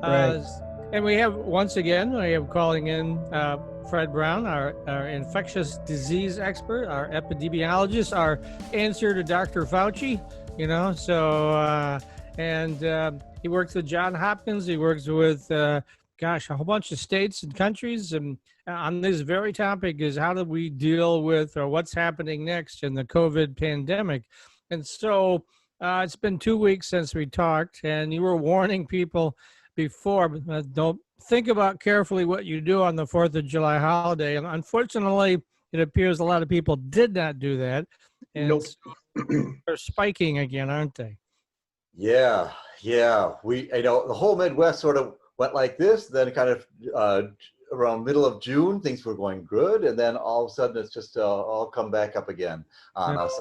Right. And we have, once again, we have calling in Fred Brown, our infectious disease expert, our epidemiologist, our answer to Dr. Fauci, and he works with Johns Hopkins. He works with, a whole bunch of states and countries. And on this very topic is how do we deal with or what's happening next in the COVID pandemic. And so it's been 2 weeks since we talked, and you were warning people before, but don't think about carefully what you do on the 4th of July holiday. And unfortunately, it appears a lot of people did not do that. And Nope. so they're spiking again, aren't they? Yeah. The whole Midwest sort of went like this, then kind of around middle of June, things were going good. And then all of a sudden it's just all come back up again on us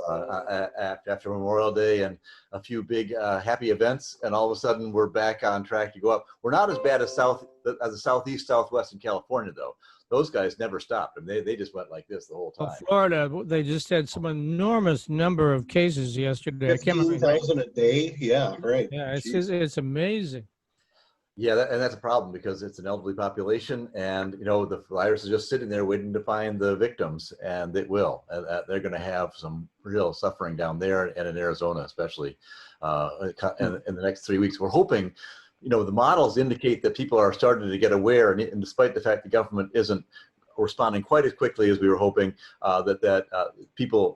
after Memorial Day and a few big happy events. And all of a sudden we're back on track to go up. We're not as bad as the Southeast, Southwest, and California, though. Those guys never stopped, and they just went like this the whole time. Well, Florida, they just had some enormous number of cases yesterday. 15,000 a day. Yeah, right. Yeah, it's amazing. Yeah, and that's a problem because it's an elderly population, and the virus is just sitting there waiting to find the victims, and it will. They're going to have some real suffering down there, and in Arizona especially, in the next 3 weeks. We're hoping, the models indicate that people are starting to get aware, and despite the fact the government isn't responding quite as quickly as we were hoping, that people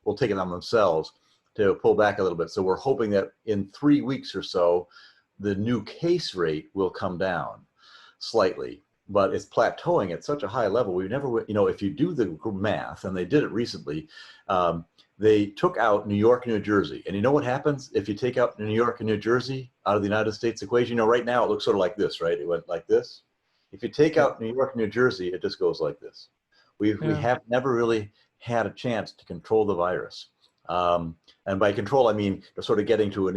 will take it on themselves to pull back a little bit. So we're hoping that in 3 weeks or so, the new case rate will come down slightly, but it's plateauing at such a high level. We've never, if you do the math, and they did it recently, they took out New York and New Jersey. And you know what happens if you take out New York and New Jersey out of the United States equation? Right now it looks sort of like this, right? It went like this. If you take out New York and New Jersey, it just goes like this. We have never really had a chance to control the virus. And by control, I mean sort of getting to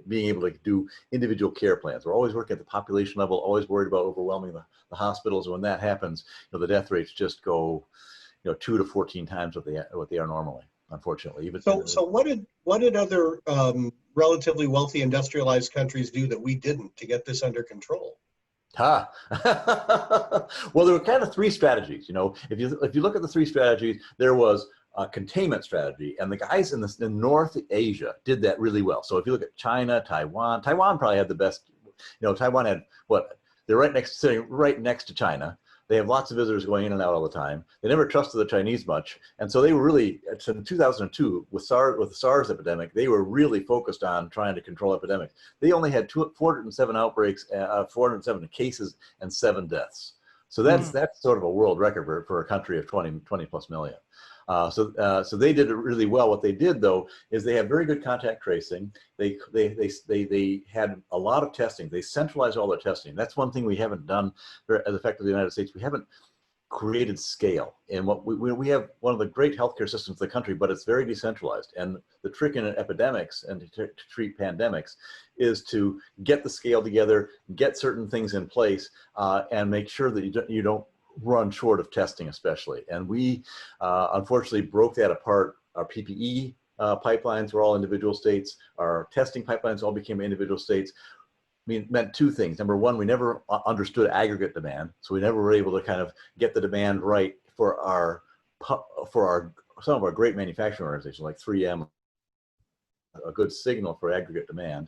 being able to do individual care plans. We're always working at the population level, always worried about overwhelming the hospitals. And when that happens, the death rates just go, 2 to 14 times what they are normally, unfortunately. So what did other relatively wealthy industrialized countries do that we didn't to get this under control? Well, there were kind of three strategies. If you look at the three strategies, there was a containment strategy, and the guys in North Asia did that really well. So if you look at China, Taiwan probably had the best. Taiwan had they're sitting right next to China. They have lots of visitors going in and out all the time. They never trusted the Chinese much, and so they were really, in 2002 with the SARS epidemic, they were really focused on trying to control epidemics. They only had 407 outbreaks, 407 cases, and 7 deaths. So that's sort of a world record for a country of 20 plus million. So they did it really well. What they did, though, is they had very good contact tracing. They had a lot of testing. They centralized all their testing. That's one thing we haven't done as effectively in the United States. We haven't created scale. And what we have one of the great healthcare systems in the country, but it's very decentralized. And the trick in epidemics and to treat pandemics is to get the scale together, get certain things in place, and make sure that you don't run short of testing, especially. And we unfortunately broke that apart. Our PPE pipelines were all individual states. Our testing pipelines all became individual states. Meant two things. Number one, we never understood aggregate demand, so we never were able to kind of get the demand right for some of our great manufacturing organizations like 3M, a good signal for aggregate demand.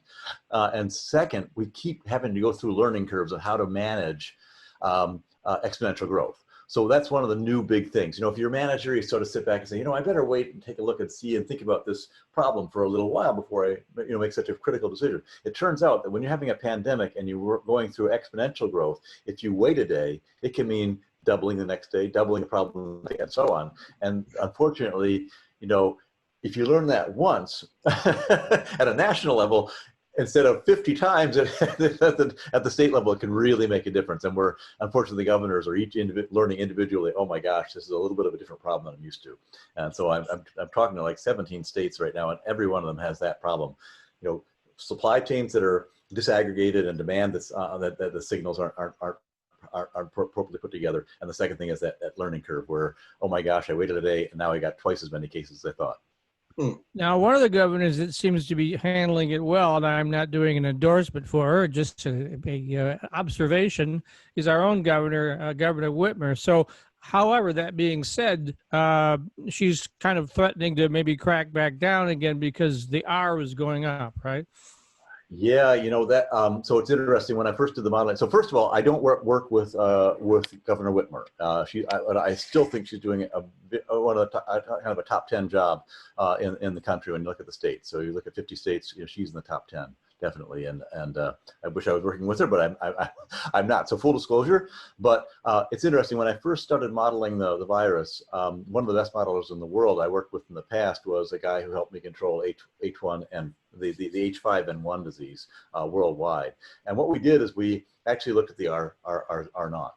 And second, we keep having to go through learning curves on how to manage exponential growth. So that's one of the new big things. If you're a manager, you sort of sit back and say, I better wait and take a look and see and think about this problem for a little while before I make such a critical decision. It turns out that when you're having a pandemic and you're going through exponential growth, if you wait a day, it can mean doubling the next day, doubling the problem, and so on. And unfortunately, if you learn that once at a national level, instead of 50 times at the state level, it can really make a difference. And unfortunately, the governors are each learning individually, oh my gosh, this is a little bit of a different problem than I'm used to. And so I'm talking to like 17 states right now, and every one of them has that problem. Supply chains that are disaggregated and demand that the signals aren't appropriately put together. And the second thing is that learning curve where, oh my gosh, I waited a day and now I got twice as many cases as I thought. Now, one of the governors that seems to be handling it well, and I'm not doing an endorsement for her, just a observation, is our own governor, Governor Whitmer. So, however, that being said, she's kind of threatening to maybe crack back down again because the R is going up, right? Yeah, you know that. So it's interesting. When I first did the modeling, so first of all, I don't work with Governor Whitmer. I still think she's doing one of the kind of a top 10 job in the country when you look at the states. So you look at 50 states, you know, she's in the top 10 definitely. And I wish I was working with her, but I'm not. So full disclosure. But it's interesting. When I first started modeling the virus, one of the best modelers in the world I worked with in the past was a guy who helped me control H1 and the H5N1 disease worldwide. And what we did is we actually looked at the R naught.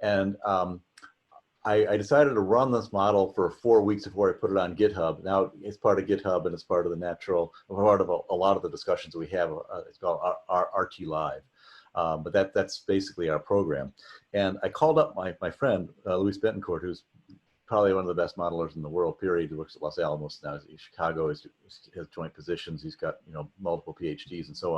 And I decided to run this model for 4 weeks before I put it on GitHub. Now it's part of GitHub and it's part of the part of a lot of the discussions we have. It's called RT Live. But that's basically our program. And I called up my friend, Luis Betancourt, who's probably one of the best modelers in the world, period. He works at Los Alamos now. He's in Chicago. He has joint positions. He's got, you know, multiple PhDs and so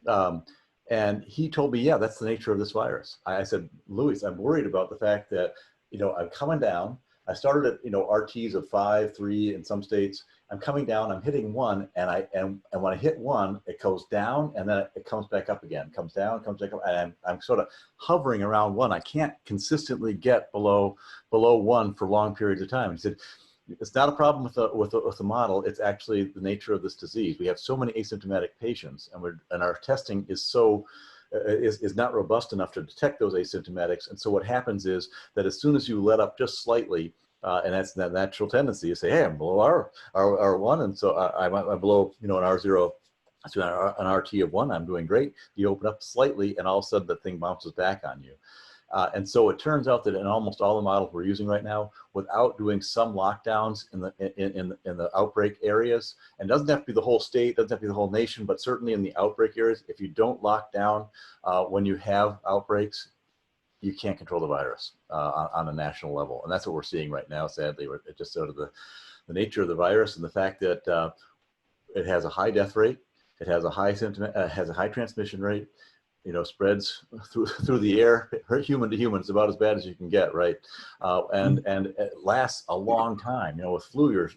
on. And he told me, yeah, that's the nature of this virus. I said, Luis, I'm worried about the fact that, you know, I'm coming down. I started at, you know, RTs of 5, 3 in some states. I'm coming down, I'm hitting 1, and when I hit 1, it goes down and then it comes back up again, comes down, comes back up, and I'm sort of hovering around 1. I can't consistently get below 1 for long periods of time. He said, it's not a problem with the model. It's actually the nature of this disease. We have so many asymptomatic patients, and our testing is so is not robust enough to detect those asymptomatics. And so what happens is that as soon as you let up just slightly, and that's that natural tendency, you say, hey, I'm below R1, and so I'm below, you know, an R0, so an RT of 1, I'm doing great. You open up slightly, and all of a sudden the thing bounces back on you. And so it turns out that in almost all the models we're using right now, without doing some lockdowns in the outbreak areas, and it doesn't have to be the whole state, doesn't have to be the whole nation, but certainly in the outbreak areas, if you don't lock down when you have outbreaks, you can't control the virus on a national level. And that's what we're seeing right now, sadly. It's just sort of the nature of the virus and the fact that it has a high death rate, it has a high has a high transmission rate, you know, spreads through the air, human to human. It's about as bad as you can get, right? And it lasts a long time. You know, with flu,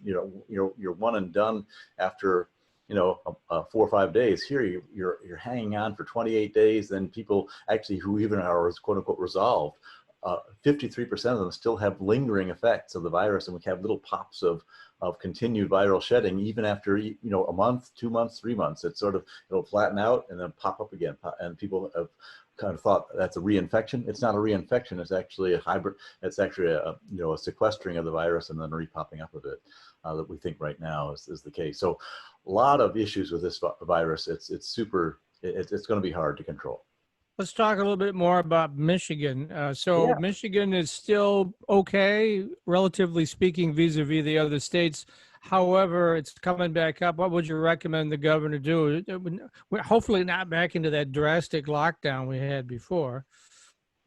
you're one and done after, you know, 4 or 5 days. Here, you're hanging on for 28 days. Then people actually who even are quote unquote resolved, 53% of them still have lingering effects of the virus, and we have little pops of continued viral shedding even after, you know, a month, 2 months, 3 months. It's sort of, it'll flatten out and then pop up again. And people have kind of thought that's a reinfection. It's not a reinfection. It's actually a hybrid. It's actually a sequestering of the virus and then repopping up of it that we think right now is the case. So a lot of issues with this virus. It's going to be hard to control. Let's talk a little bit more about Michigan. Yeah. Michigan is still okay, relatively speaking, vis-a-vis the other states. However, it's coming back up. What would you recommend the governor do? We're hopefully not back into that drastic lockdown we had before.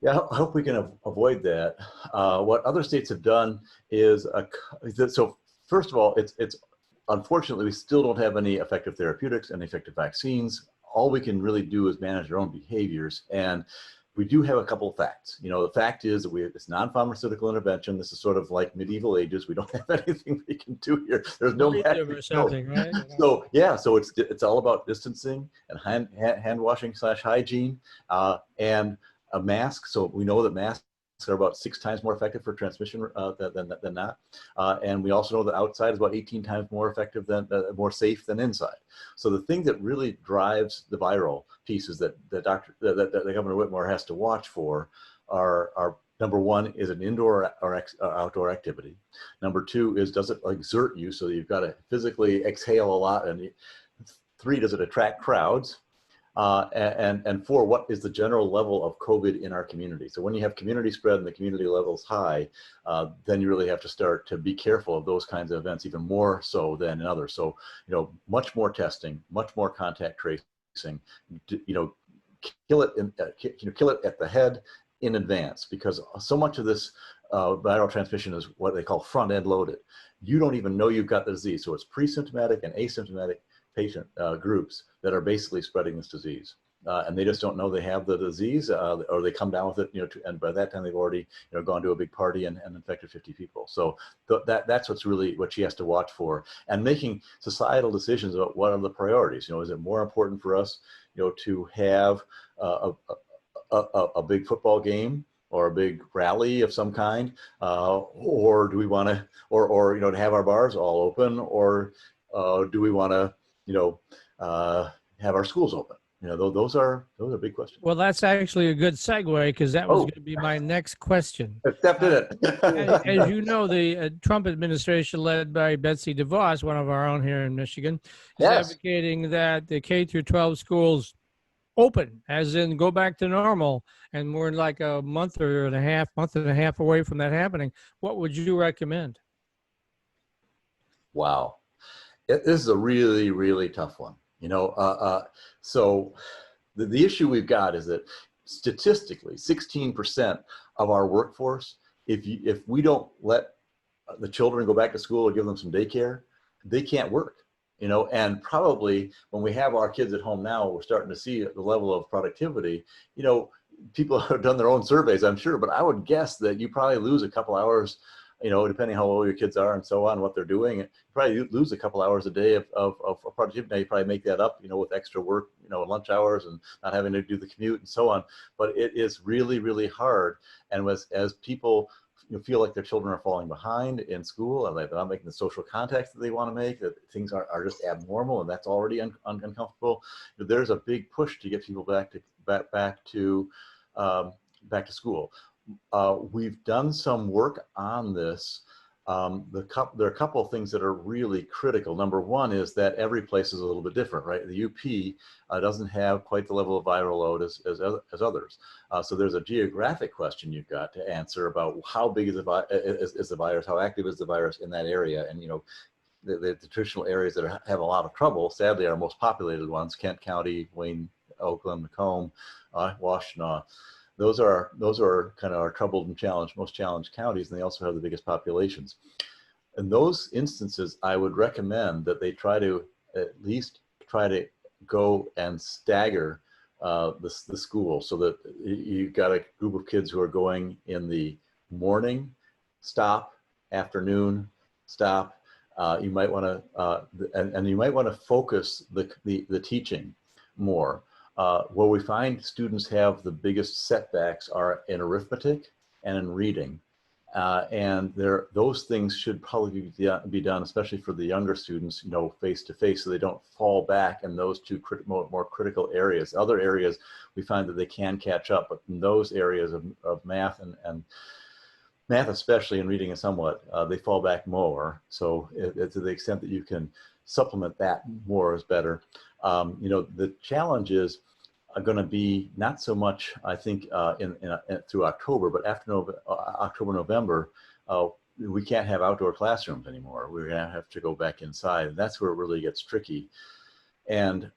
Yeah, I hope we can avoid that. What other states have done is, so first of all, it's unfortunately, we still don't have any effective therapeutics and effective vaccines. All we can really do is manage our own behaviors. And we do have a couple of facts. You know, the fact is that it's non-pharmaceutical intervention. This is sort of like medieval ages. We don't have anything we can do here. There's no magic or something, right? So yeah, so it's all about distancing and hand washing / hygiene and a mask. So we know that masks are about 6 times more effective for transmission than not. And we also know that outside is about 18 times more effective more safe than inside. So the thing that really drives the viral pieces that Governor Whitmer has to watch for are number 1 is an indoor or outdoor activity. Number 2 is, does it exert you? So you've got to physically exhale a lot. And 3, does it attract crowds? And 4, what is the general level of COVID in our community? So when you have community spread and the community level is high, then you really have to start to be careful of those kinds of events, even more so than in others. So, you know, much more testing, much more contact tracing, you know, kill it at the head in advance, because so much of this viral transmission is what they call front end loaded. You don't even know you've got the disease. So it's pre-symptomatic and asymptomatic patient groups that are basically spreading this disease. And they just don't know they have the disease, or they come down with it, and by that time they've already, gone to a big party and infected 50 people. So that's what's really what she has to watch for, and making societal decisions about what are the priorities. Is it more important for us, to have a big football game or a big rally of some kind, or do we want to, or to have our bars all open, or do we want to, have our schools open? Those are big questions. Well, that's actually a good segue, because that was going to be my next question. I stepped in it. As you know, the Trump administration, led by Betsy DeVos, one of our own here in Michigan, is advocating that the K through 12 schools open, as in go back to normal, and we're like a month and a half away from that happening. What would you recommend? Wow, this is a really, really tough one. So the issue we've got is that statistically, 16% of our workforce, if we don't let the children go back to school or give them some daycare, they can't work. And probably when we have our kids at home now, we're starting to see the level of productivity. People have done their own surveys, I'm sure, but I would guess that you probably lose a couple hours, depending how old your kids are and so on, what they're doing. You probably lose a couple hours a day of productivity. Now you probably make that up, with extra work, lunch hours and not having to do the commute and so on. But it is really, really hard. And as people feel like their children are falling behind in school, and they're not making the social contacts that they want to make, that things are just abnormal, and that's already uncomfortable. There's a big push to get people back to school. We've done some work on this. There are a couple of things that are really critical. Number one is that every place is a little bit different, right? The UP doesn't have quite the level of viral load as others. So there's a geographic question you've got to answer about how big is the virus, how active is the virus in that area, and the traditional areas that have a lot of trouble, sadly, are most populated ones: Kent County, Wayne, Oakland, Macomb, Washtenaw. Those are kind of our troubled and most challenged counties, and they also have the biggest populations. In those instances, I would recommend that they try to at least go and stagger the school, so that you've got a group of kids who are going in the morning, stop, afternoon, stop. You might want to, and you might want to focus the teaching more. Where we find students have the biggest setbacks are in arithmetic and in reading. And those things should probably be done, especially for the younger students, face to face, so they don't fall back in those two more critical areas. Other areas, we find that they can catch up, but in those areas of math and math, especially, and reading somewhat, they fall back more. So to the extent that you can supplement that more is better. The challenge is going to be not so much, I think, through October, but after October, November, we can't have outdoor classrooms anymore. We're going to have to go back inside, and that's where it really gets tricky. And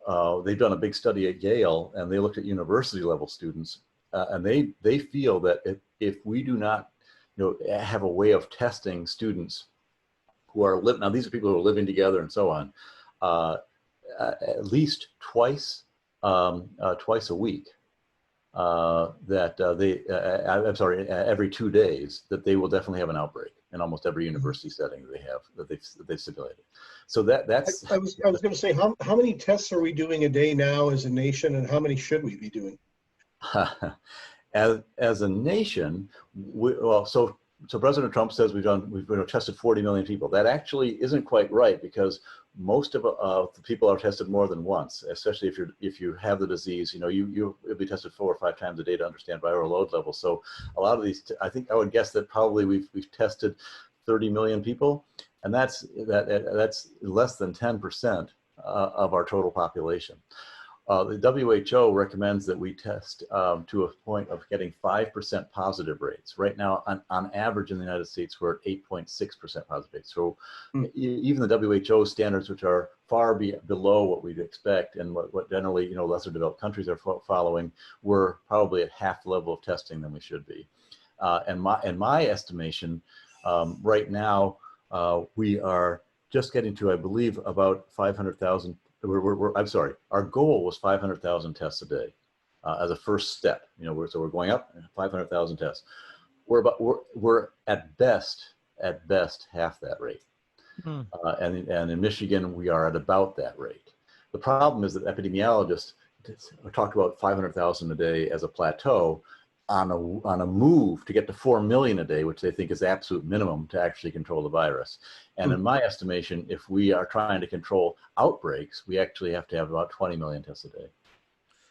they've done a big study at Yale, and they looked at university level students, and they feel that if we do not, have a way of testing students who are living, now these are people who are living together and so on, at least twice a week, every 2 days, that they will definitely have an outbreak in almost every university setting that they've simulated. So that's. I was going to say, how many tests are we doing a day now as a nation, and how many should we be doing? As a nation, so President Trump says we've tested 40 million people. That actually isn't quite right, because most of the people are tested more than once, especially if you have the disease. You'll be tested 4 or 5 times a day to understand viral load levels. So a lot of these, I think I would guess that probably we've tested 30 million people, and that's less than 10% of our total population. The WHO recommends that we test to a point of getting 5% positive rates. Right now, on average in the United States, we're at 8.6% positive rates. So even the WHO standards, which are far below what we'd expect, and what generally lesser developed countries are following, we're probably at half the level of testing than we should be. And my estimation, right now, we are just getting to, I believe, about 500,000. I'm sorry, our goal was 500,000 tests a day as a first step. You know, so we're going up 500,000 tests. We're at best half that rate. And in Michigan, we are at about that rate. The problem is that epidemiologists talked about 500,000 a day as a plateau on a move to get to 4 million a day, which they think is the absolute minimum to actually control the virus. And in my estimation, if we are trying to control outbreaks, we actually have to have about 20 million tests a day.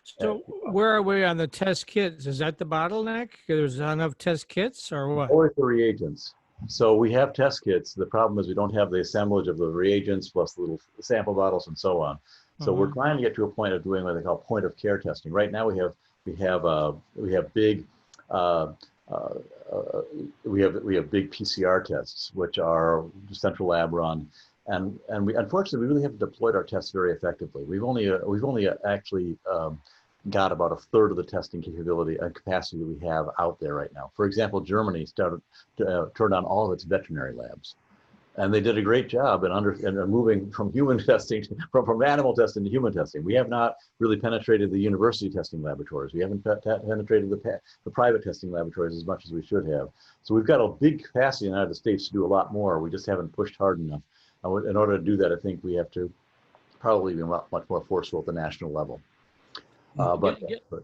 So where are we on the test kits? Is that the bottleneck? There's not enough test kits or what? Always the reagents. So we have test kits. The problem is we don't have the assemblage of the reagents plus the little sample bottles and so on. So we're trying to get to a point of doing what they call point of care testing. Right now we have big big PCR tests, which are central lab run, and we unfortunately we really haven't deployed our tests very effectively. We've only actually got about a third of the testing capability and capacity that we have out there right now. For example, Germany started to turn on all of its veterinary labs, and they did a great job in moving from human testing, from animal testing to human testing. We have not really penetrated the university testing laboratories. We haven't penetrated the private testing laboratories as much as we should have. So we've got a big capacity in the United States to do a lot more. We just haven't pushed hard enough. In order to do that, I think we have to probably be much more forceful at the national level.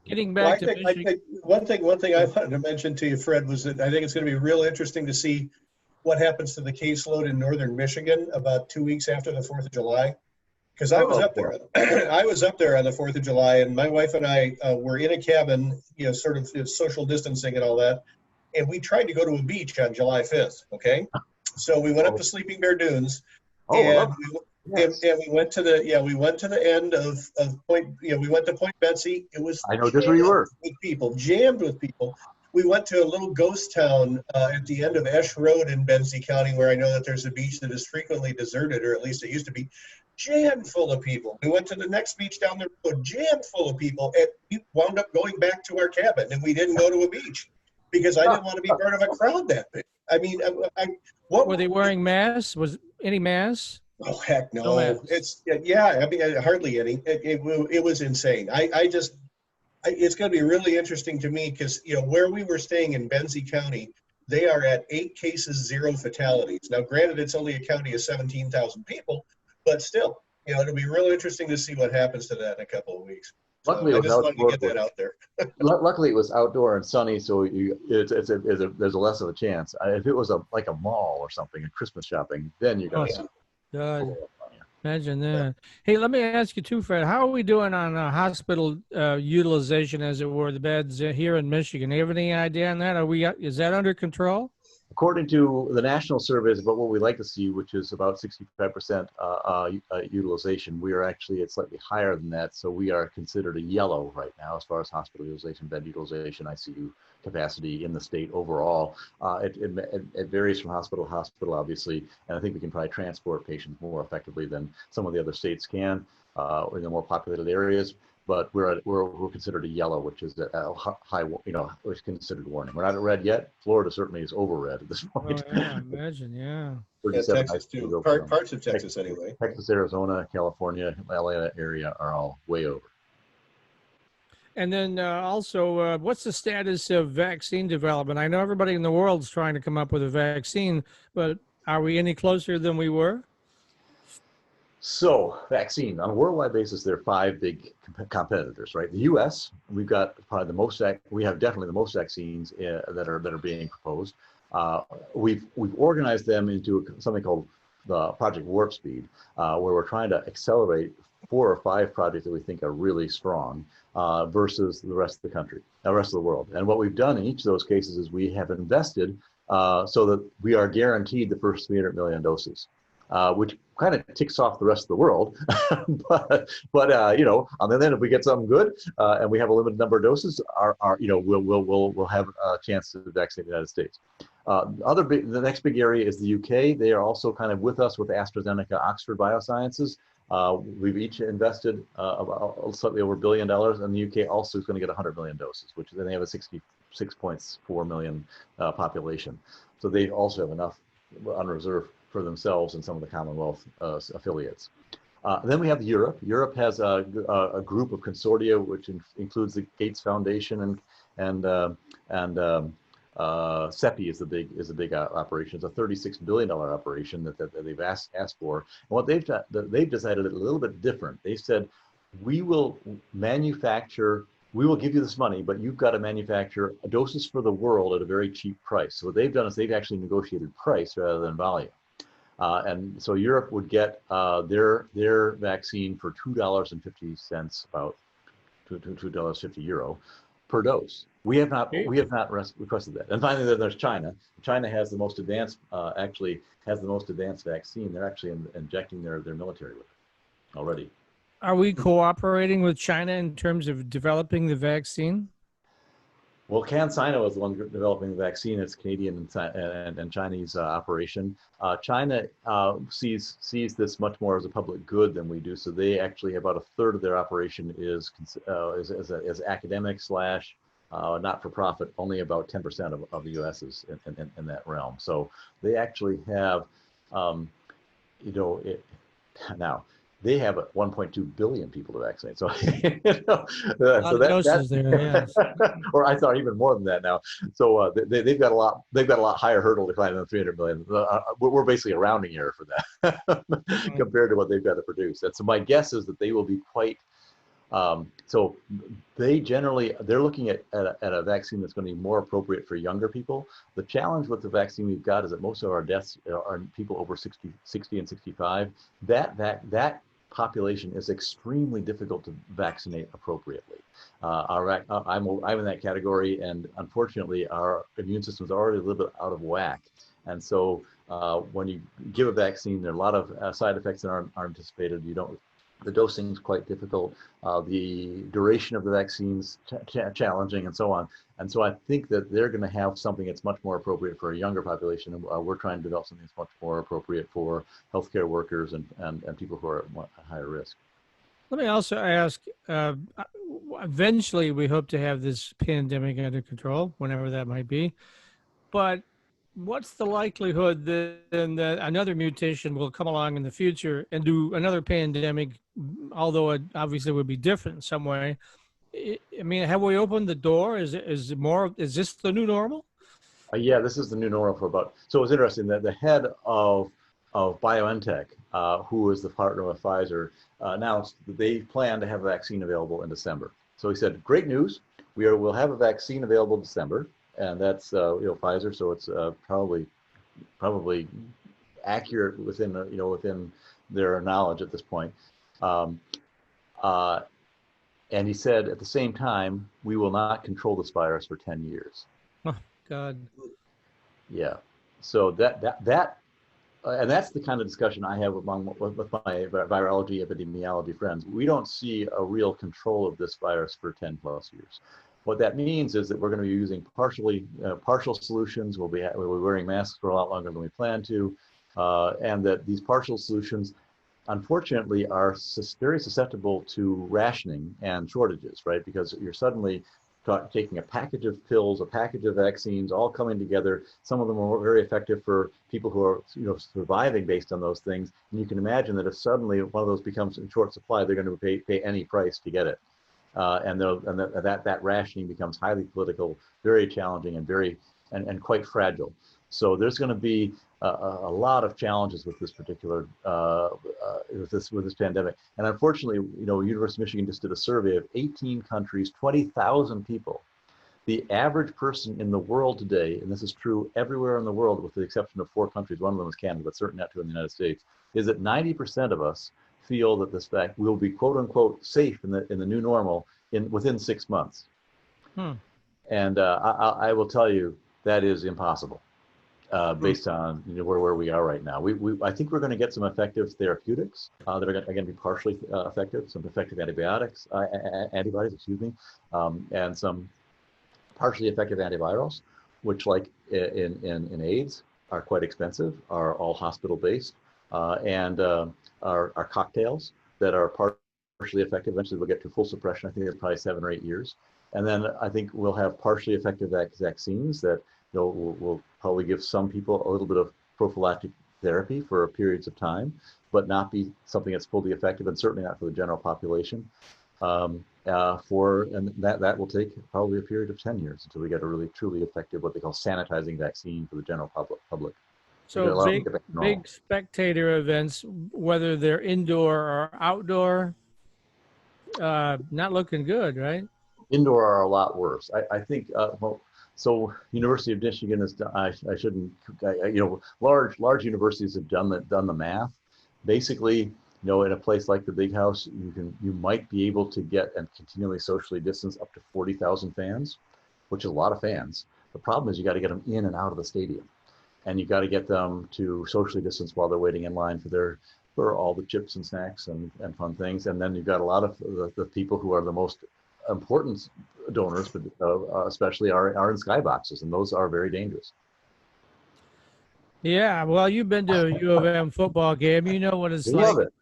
Getting back to Michigan. One thing I wanted to mention to you, Fred, was that I think it's going to be real interesting to see what happens to the caseload in northern Michigan about 2 weeks after the 4th of July. Because I was up there. I was up there on the 4th of July, and my wife and I were in a cabin, sort of social distancing and all that. And we tried to go to a beach on July 5th. Okay. So we went up to Sleeping Bear Dunes. And we went to the end of Point. We went to Point Betsy. It was just where you were. Jammed with people. We went to a little ghost town at the end of Esch Road in Benzie County, where I know that there's a beach that is frequently deserted, or at least it used to be, jammed full of people. We went to the next beach down the road, jammed full of people, and we wound up going back to our cabin, and we didn't go to a beach because I didn't want to be part of a crowd that big. I mean, what were they wearing masks? Was any masks? Oh heck no! No, it's hardly any. It was insane. It's going to be really interesting to me because where we were staying in Benzie County, they are at 8 cases, 0 fatalities. Now, granted, it's only a county of 17,000 people, but still, it'll be real interesting to see what happens to that in a couple of weeks. Luckily, I just wanted to get that out there. Luckily, it was outdoor and sunny, so there's a less of a chance. If it was like a mall or something, a Christmas shopping, then you're going to see. God. Imagine that. Hey, let me ask you too, Fred. How are we doing on hospital utilization, as it were, the beds here in Michigan? Do you have any idea on that? Is that under control? According to the national surveys about what we like to see, which is about 65% utilization, we are actually at slightly higher than that. So we are considered a yellow right now as far as hospital utilization, bed utilization, ICU capacity in the state overall. It varies from hospital to hospital, obviously, and I think we can probably transport patients more effectively than some of the other states can in the more populated areas. But we're considered a yellow, which is a high, which is considered warning. We're not at red yet. Florida certainly is over red at this point. Oh, yeah, imagine, yeah. Texas too. Parts of Texas anyway. Texas, Arizona, California, LA area are all way over. And then also, what's the status of vaccine development? I know everybody in the world's trying to come up with a vaccine, but are we any closer than we were? So, vaccine on a worldwide basis, there are 5 big competitors, right? The U.S. We've got probably the most. We have definitely the most vaccines that are being proposed. We've organized them into something called the Project Warp Speed, where we're trying to accelerate 4 or 5 projects that we think are really strong versus the rest of the country, the rest of the world. And what we've done in each of those cases is we have invested so that we are guaranteed the first 300 million doses. Which kind of ticks off the rest of the world, but on the other end, if we get something good and we have a limited number of doses, we'll have a chance to vaccinate the United States. The next big area is the UK. They are also kind of with us with AstraZeneca, Oxford Biosciences. We've each invested about slightly over $1 billion, and the UK also is going to get 100 million doses, which then they have a 60 6.4 million population. So they also have enough on reserve for themselves and some of the Commonwealth affiliates. Then we have Europe. Europe has a group of consortia which includes the Gates Foundation and CEPI is the big operation. It's a $36 billion operation that they've asked for. And what they've done, they've decided a little bit different. They said, we will manufacture. We will give you this money, but you've got to manufacture doses for the world at a very cheap price. So what they've done is they've actually negotiated price rather than volume. And so Europe would get their vaccine for $2.50, about €2.50 per dose. We have not requested that. And finally, then there's China. China has the most advanced, actually has the most advanced vaccine. They're actually injecting their military with it already. Are we cooperating with China in terms of developing the vaccine? Well, CanSino is the one developing the vaccine. It's Canadian and Chinese operation. China sees this much more as a public good than we do. So they actually, about a third of their operation is academic slash not-for-profit. Only about 10% of the U.S. is in that realm. So they actually have, now. They have 1.2 billion people to vaccinate. So, doses there, yes. Or I thought even more than that now. So they've got a lot. They've got a lot higher hurdle to climb than 300 million. We're basically a rounding error for that compared to what they've got to produce. And so my guess is that they will be quite. So they're looking at a vaccine that's going to be more appropriate for younger people. The challenge with the vaccine we've got is that most of our deaths are people over 60 and 65. That population is extremely difficult to vaccinate appropriately. I'm in that category, and unfortunately, our immune system is already a little bit out of whack. And so when you give a vaccine, there are a lot of side effects that aren't anticipated. The dosing is quite difficult. The duration of the vaccine's challenging, and so on. And so I think that they're going to have something that's much more appropriate for a younger population. And we're trying to develop something that's much more appropriate for healthcare workers and people who are at higher risk. Let me also ask, eventually we hope to have this pandemic under control, whenever that might be. But what's the likelihood that another mutation will come along in the future and do another pandemic, although it obviously would be different in some way? I mean, have we opened the door? Is this the new normal? Yeah, this is the new normal so it's interesting that the head of BioNTech, who is the partner with Pfizer, announced that they plan to have a vaccine available in December. So he said, great news, we'll have a vaccine available in December. And that's Pfizer, so it's probably accurate within their knowledge at this point. And he said at the same time, we will not control this virus for 10 years. Oh God. Yeah. So and that's the kind of discussion I have with my virology epidemiology friends. We don't see a real control of this virus for 10 plus years. What that means is that we're going to be using partial solutions. We'll be wearing masks for a lot longer than we plan to, and that these partial solutions, unfortunately, are very susceptible to rationing and shortages, right? Because you're suddenly taking a package of pills, a package of vaccines, all coming together. Some of them are very effective for people who are surviving based on those things. And you can imagine that if suddenly one of those becomes in short supply, they're going to pay any price to get it. And that rationing becomes highly political, very challenging, and quite fragile. So there's going to be a lot of challenges with this particular with this pandemic. And unfortunately, University of Michigan just did a survey of 18 countries, 20,000 people. The average person in the world today, and this is true everywhere in the world, with the exception of 4 countries, one of them is Canada, but certainly not true in the United States, is that 90% of us feel that this fact will be quote unquote safe in the new normal within 6 months. And I will tell you that is impossible based on where we are right now. I think we're going to get some effective therapeutics that are going to be partially effective, some effective antibodies, and some partially effective antivirals, which, like in AIDS, are quite expensive, are all hospital based, and are cocktails that are partially effective. Eventually, we'll get to full suppression. I think it's probably 7 or 8 years. And then I think we'll have partially effective vaccines that will probably give some people a little bit of prophylactic therapy for periods of time, but not be something that's fully effective, and certainly not for the general population. And that will take probably a period of 10 years until we get a really truly effective, what they call sanitizing vaccine for the general public. So big spectator events, whether they're indoor or outdoor, not looking good, right? Indoor are a lot worse. I think, so University of Michigan is, large universities have done the math. Basically, in a place like the Big House, you might be able to get and continually socially distance up to 40,000 fans, which is a lot of fans. The problem is you got to get them in and out of the stadium, and you got to get them to socially distance while they're waiting in line for all the chips and snacks and fun things. And then you've got a lot of the people who are the most important donors, especially are in skyboxes, and those are very dangerous. Yeah, well, you've been to a U of M football game. You know what it's like. Love it.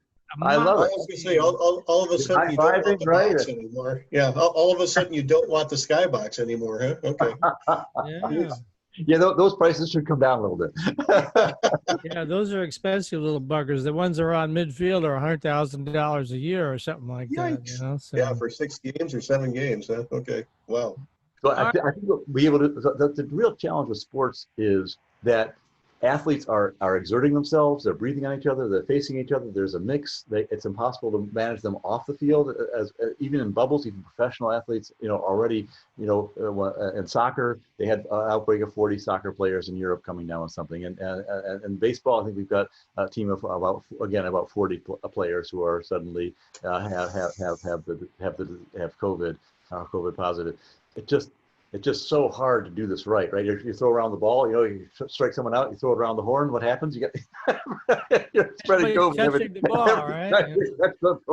I love it. I was going to say, all of a sudden you don't want the box anymore. Yeah, all of a sudden you don't want the skybox anymore, huh? Okay. Yeah. Yeah, those prices should come down a little bit. Yeah, those are expensive little buggers. The ones that are on midfield are $100,000 a year or something like that. So. Yeah, for 6 games or 7 games. Huh? Okay, wow. So I think we'll be able to. The real challenge with sports is that athletes are exerting themselves. They're breathing on each other. They're facing each other. There's a mix. It's impossible to manage them off the field, as even in bubbles. Even professional athletes, already, in soccer, they had an outbreak of 40 soccer players in Europe coming down with something. And baseball, I think we've got a team of about 40 players who are suddenly have COVID, COVID positive. It's just so hard to do this right? You throw around the ball, you strike someone out, you throw it around the horn. What happens? You get you're spreading COVID. Catching the ball, right?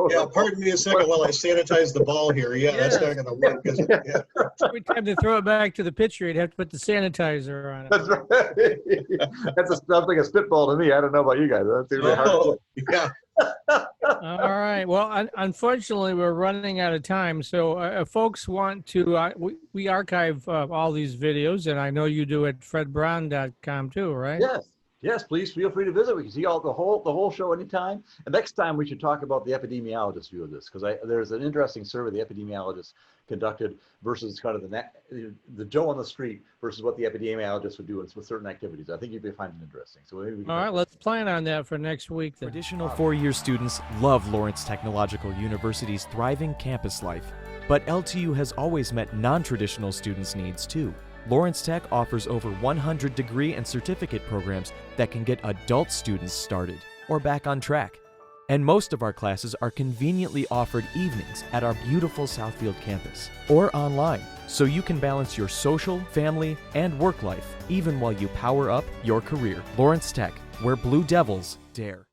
Yeah, pardon me a second while I sanitize the ball here. Yeah, that's not going to work, is it? Yeah. Every time to throw it back to the pitcher, you'd have to put the sanitizer on it. That's right. Sounds like a spitball to me. I don't know about you guys. That's really hard. Yeah. All right. Well, unfortunately, we're running out of time. So if folks want to, we archive all these videos, and I know you do at fredbrown.com too, right? Yes, please feel free to visit. We can see the whole show anytime. And next time we should talk about the epidemiologist view of this, because there's an interesting survey the epidemiologist conducted versus kind of the Joe on the street versus what the epidemiologist would do with certain activities. I think you'd be finding it interesting. So maybe all right, let's plan on that for next week then. Traditional four-year students love Lawrence Technological University's thriving campus life, but LTU has always met non-traditional students' needs too. Lawrence Tech offers over 100 degree and certificate programs that can get adult students started or back on track. And most of our classes are conveniently offered evenings at our beautiful Southfield campus or online, so you can balance your social, family, and work life even while you power up your career. Lawrence Tech, where Blue Devils dare.